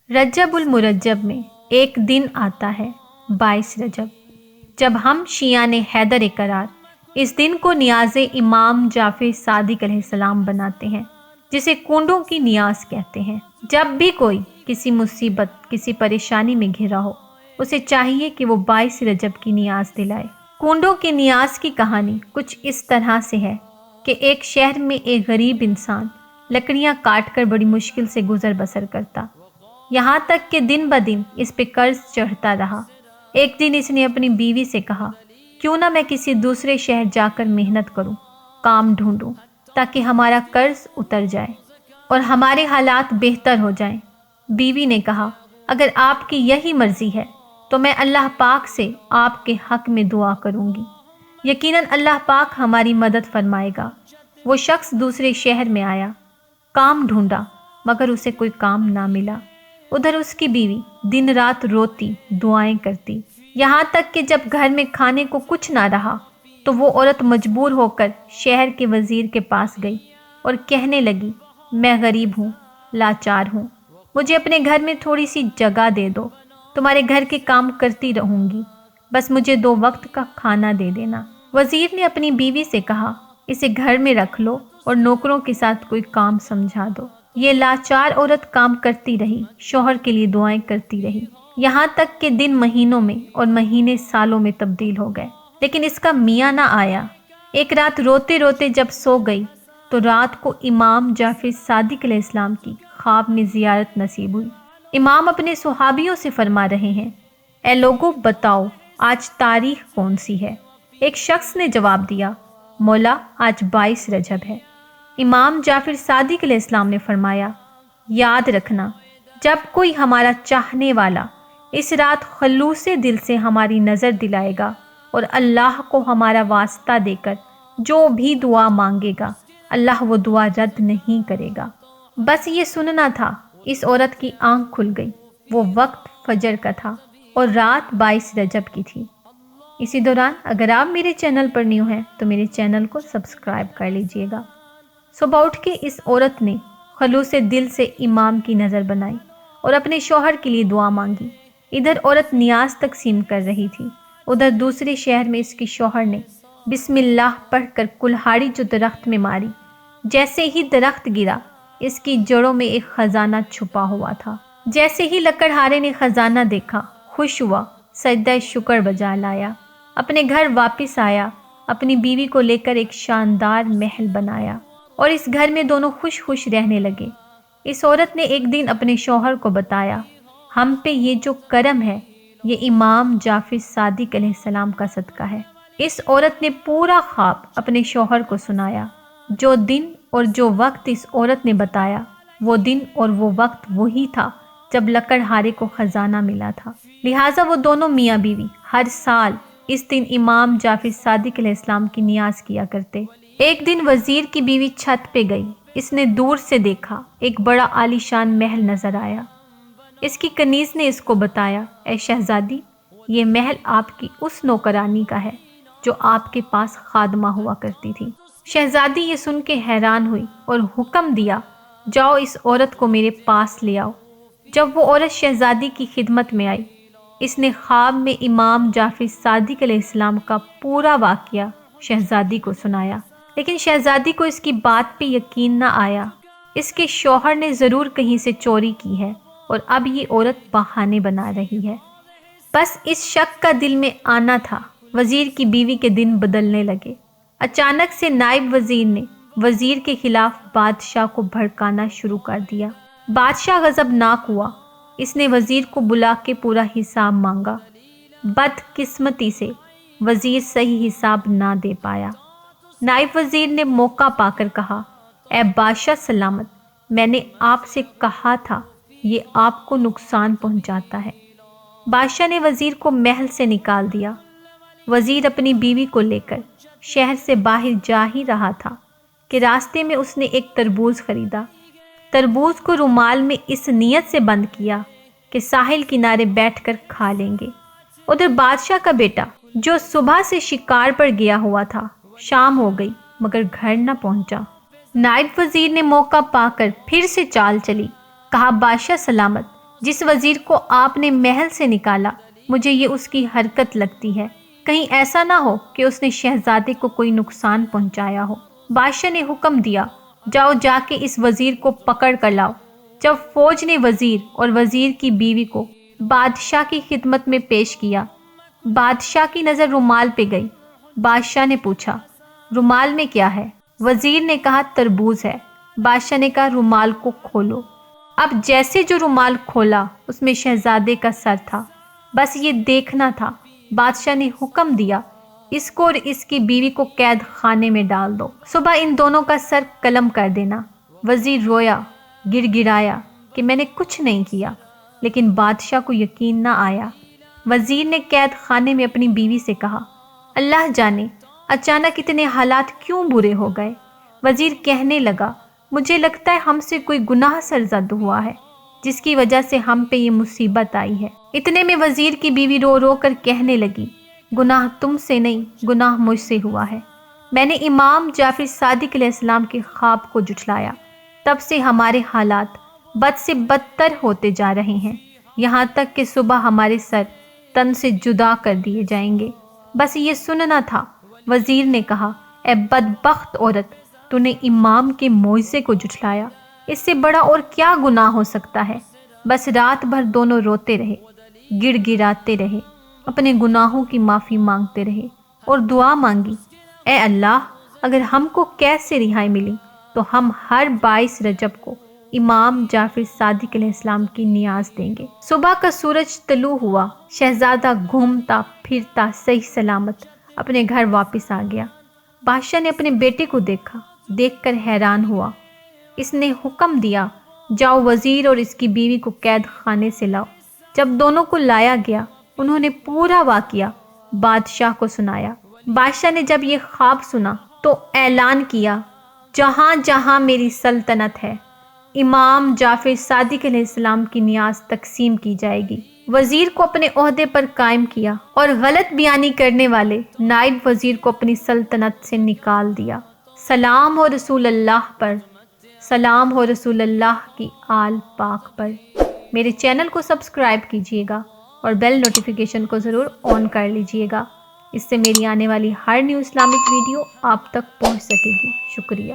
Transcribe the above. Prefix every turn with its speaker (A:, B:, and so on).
A: रजब उल मुरज्जब में एक दिन आता है 22 रजब, जब हम शियान हैदर करार इस दिन को नियाज़े इमाम जाफ़र सादिक अलैहिस्सलाम बनाते हैं, जिसे कुंडों की नियाज़ कहते हैं। जब भी कोई किसी मुसीबत, किसी परेशानी में घिरा हो, उसे चाहिए कि वो 22 रजब की नियाज़ दिलाए। कुंडों की नियाज़ की कहानी कुछ इस तरह से है कि एक शहर में एक गरीब इंसान लकड़ियाँ काट कर बड़ी मुश्किल से गुजर बसर करता, यहाँ तक कि दिन ब दिन इस पे कर्ज चढ़ता रहा। एक दिन इसने अपनी बीवी से कहा, क्यों ना मैं किसी दूसरे शहर जाकर मेहनत करूं, काम ढूंढूं, ताकि हमारा कर्ज उतर जाए और हमारे हालात बेहतर हो जाएं। बीवी ने कहा, अगर आपकी यही मर्जी है तो मैं अल्लाह पाक से आपके हक में दुआ करूंगी, यकीनन अल्लाह पाक हमारी मदद फरमाएगा। वो शख्स दूसरे शहर में आया, काम ढूंढा, मगर उसे कोई काम ना मिला। उधर उसकी बीवी दिन रात रोती, दुआएं करती, यहाँ तक कि जब घर में खाने को कुछ ना रहा तो वो औरत मजबूर होकर शहर के वजीर के पास गई और कहने लगी, मैं गरीब हूँ, लाचार हूँ, मुझे अपने घर में थोड़ी सी जगह दे दो, तुम्हारे घर के काम करती रहूँगी, बस मुझे 2 वक्त का खाना दे देना। वजीर ने अपनी बीवी से कहा, इसे घर में रख लो और नौकरों के साथ कोई काम समझा दो। ये लाचार औरत काम करती रही, शौहर के लिए दुआएं करती रही, यहाँ तक कि दिन महीनों में और महीने सालों में तब्दील हो गए, लेकिन इसका मियाँ ना आया। एक रात रोते रोते जब सो गई तो रात को इमाम जाफर सादिक अलैहिस्सलाम की ख्वाब में जियारत नसीब हुई। इमाम अपने सुहाबियों से फरमा रहे हैं, ए लोगों बताओ आज तारीख कौन सी है। एक शख्स ने जवाब दिया, मौला आज 22 रजब है। इमाम जाफर सादिक अलैहिस्सलाम ने फरमाया, याद रखना, जब कोई हमारा चाहने वाला इस रात खलूसे दिल से हमारी नज़र दिलाएगा और अल्लाह को हमारा वास्ता देकर जो भी दुआ मांगेगा, अल्लाह वो दुआ रद्द नहीं करेगा। बस ये सुनना था, इस औरत की आंख खुल गई। वो वक्त फजर का था और रात 22 रजब की थी। इसी दौरान अगर आप मेरे चैनल पर न्यू हैं तो मेरे चैनल को सब्सक्राइब कर लीजिएगा। सुबह उठ के इस औरत ने खलूसे दिल से इमाम की नज़र बनाई और अपने शौहर के लिए दुआ मांगी। इधर औरत नियाज तकसीम कर रही थी, उधर दूसरे शहर में इसके शौहर ने बिस्मिल्लाह पढ़कर कुल्हाड़ी जो दरख्त में मारी। जैसे ही दरख्त गिरा, इसकी जड़ों में एक खजाना छुपा हुआ था। जैसे ही लकड़हारे ने खजाना देखा, खुश हुआ, सजदा शुक्र बजा लाया, अपने घर वापस आया, अपनी बीवी को लेकर एक शानदार महल बनाया और इस घर में दोनों खुश खुश रहने लगे। इस औरत ने एक दिन अपने शौहर को बताया, हम पे ये जो करम है ये इमाम जाफर सादिक अलैहिस्सलाम का सदका है। इस औरत ने पूरा ख्वाब अपने शौहर को सुनाया। जो दिन और जो वक्त इस औरत ने बताया, वो दिन और वो वक्त वही था जब लकड़हारे को खजाना मिला था। लिहाजा वो दोनों मियाँ बीवी हर साल इस दिन इमाम जाफर सादिक अलैहिस्सलाम की नियाज किया करते। एक दिन वजीर की बीवी छत पे गई। इसने दूर से देखा, एक बड़ा आलीशान महल नजर आया। इसकी कनीज ने इसको बताया, ए शहजादी, ये महल आपकी उस नौकरानी का है जो आपके पास खादमा हुआ करती थी। शहजादी ये सुन के हैरान हुई और हुक्म दिया, जाओ इस औरत को मेरे पास ले आओ। जब वो औरत शहजादी की खिदमत में आई, इसने ख्वाब में इमाम जाफर सादिक अलैहिस्सलाम का पूरा वाक़या शहजादी को सुनाया, लेकिन शहजादी को इसकी बात पे यकीन ना आया। इसके शौहर ने ज़रूर कहीं से चोरी की है और अब ये औरत बहाने बना रही है। बस इस शक का दिल में आना था। वज़ीर की बीवी के दिन बदलने लगे। अचानक से नायब वज़ीर ने वज़ीर के खिलाफ बादशाह को भड़काना शुरू कर दिया। बादशाह गज़बनाक हुआ। इसने वज़ीर को बुला के पूरा हिसाब मांगा। बदकिस्मती से वज़ीर सही हिसाब ना दे पाया। नायब वज़ीर ने मौका पाकर कहा, ए बादशाह सलामत, मैंने आपसे कहा था ये आपको नुकसान पहुंचाता है। बादशाह ने वज़ीर को महल से निकाल दिया। वज़ीर अपनी बीवी को लेकर शहर से बाहर जा ही रहा था कि रास्ते में उसने एक तरबूज खरीदा। तरबूज को रुमाल में इस नियत से बंद किया कि साहिल किनारे बैठकर खा लेंगे। उधर बादशाह का बेटा जो सुबह से शिकार पर गया हुआ था, शाम हो गई मगर घर न पहुंचा। नायब वज़ीर ने मौका पाकर फिर से चाल चली। कहा, बादशाह सलामत, جس وزیر کو آپ نے محل سے نکالا مجھے یہ اس کی حرکت لگتی ہے، کہیں ایسا نہ ہو کہ اس نے شہزادے کو کوئی نقصان پہنچایا ہو۔ بادشاہ نے حکم دیا، جاؤ جا کے اس وزیر کو پکڑ کر لاؤ۔ جب فوج نے وزیر اور وزیر کی بیوی کو بادشاہ کی خدمت میں پیش کیا، بادشاہ کی نظر رومال پہ گئی۔ بادشاہ نے پوچھا، رومال میں کیا ہے؟ وزیر نے کہا، تربوز ہے۔ بادشاہ نے کہا، رومال کو کھولو۔ اب جیسے جو رومال کھولا اس میں شہزادے کا سر تھا، بس یہ دیکھنا تھا۔ بادشاہ نے حکم دیا، اس کو اور اس کی بیوی کو قید خانے میں ڈال دو، صبح ان دونوں کا سر قلم کر دینا۔ وزیر رویا، گڑ گڑایا کہ میں نے کچھ نہیں کیا، لیکن بادشاہ کو یقین نہ آیا۔ وزیر نے قید خانے میں اپنی بیوی سے کہا، اللہ جانے اچانک اتنے حالات کیوں برے ہو گئے۔ وزیر کہنے لگا، مجھے لگتا ہے ہم سے کوئی گناہ سرزد ہوا ہے جس کی وجہ سے ہم پہ یہ مصیبت آئی ہے۔ اتنے میں وزیر کی بیوی رو رو کر کہنے لگی، گناہ تم سے نہیں، گناہ مجھ سے ہوا ہے۔ میں نے امام جعفر صادق علیہ السلام کے خواب کو جھٹلایا، تب سے ہمارے حالات بد سے بدتر ہوتے جا رہے ہیں، یہاں تک کہ صبح ہمارے سر تن سے جدا کر دیے جائیں گے۔ بس یہ سننا تھا۔ وزیر نے کہا، اے بدبخت عورت، تو نے امام کے موعظے کو جھٹلایا، اس سے بڑا اور کیا گناہ ہو سکتا ہے؟ بس رات بھر دونوں روتے رہے، گڑ گڑاتے رہے، اپنے گناہوں کی معافی مانگتے رہے اور دعا مانگی، اے اللہ اگر ہم کو قید سے رہائی ملی تو ہم ہر 22 رجب کو امام جعفر صادق علیہ السلام کی نیاز دیں گے۔ صبح کا سورج طلوع ہوا، شہزادہ گھومتا پھرتا صحیح سلامت اپنے گھر واپس آ گیا۔ بادشاہ نے اپنے بیٹے کو دیکھا، دیکھ کر حیران ہوا۔ اس نے حکم دیا، جاؤ وزیر اور اس کی بیوی کو قید خانے سے لاؤ۔ جب دونوں کو لایا گیا انہوں نے پورا واقعہ بادشاہ کو سنایا۔ بادشاہ نے جب یہ خواب سنا تو اعلان کیا، جہاں جہاں میری سلطنت ہے امام جعفر صادق علیہ السلام کی نیاز تقسیم کی جائے گی۔ وزیر کو اپنے عہدے پر قائم کیا اور غلط بیانی کرنے والے نائب وزیر کو اپنی سلطنت سے نکال دیا۔ سلام ہو رسول اللہ پر، سلام ہو رسول اللہ کی آل پاک پر۔ میرے چینل کو سبسکرائب کیجیے گا اور بیل نوٹیفیکیشن کو ضرور آن کر لیجیے گا، اس سے میری آنے والی ہر نیو اسلامک ویڈیو آپ تک پہنچ سکے گی۔ شکریہ۔